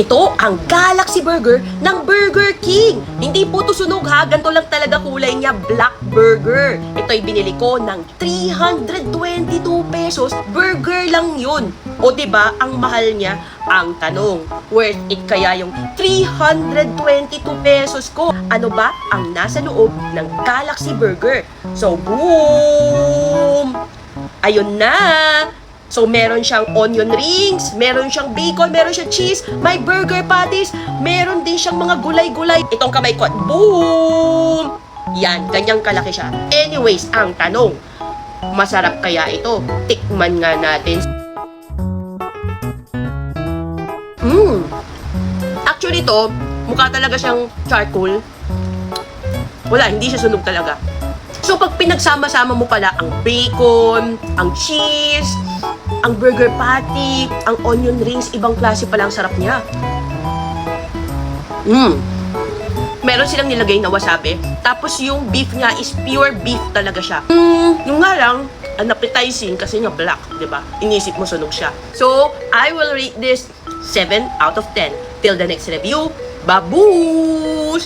Ito ang Galaxy Burger ng Burger King. Hindi po to sunog ha, ganito lang talaga kulay niya, black burger. Ito'y binili ko ng 322 pesos, burger lang yun. O diba, ang mahal niya, ang tanong, worth it kaya yung 322 pesos ko? Ano ba ang nasa loob ng Galaxy Burger? So, boom! Ayun na! So, meron siyang onion rings, meron siyang bacon, meron siyang cheese, may burger patties, meron din siyang mga gulay-gulay. Itong kamay ko, boom! Yan, ganyang kalaki siya. Anyways, ang tanong, masarap kaya ito? Tikman nga natin. Actually ito, mukha talaga siyang charcoal. Wala, hindi siya sunog talaga. So, pag pinagsama-sama mo pala ang bacon, ang cheese, ang burger patty, ang onion rings, ibang klase pala ang sarap niya. Meron silang nilagay na wasabi. Tapos yung beef niya is pure beef talaga siya. Yung nga lang, unappetizing kasi nga black, di ba? Inisip mo sunog siya. So, I will rate this 7 out of 10. Till the next review, babush!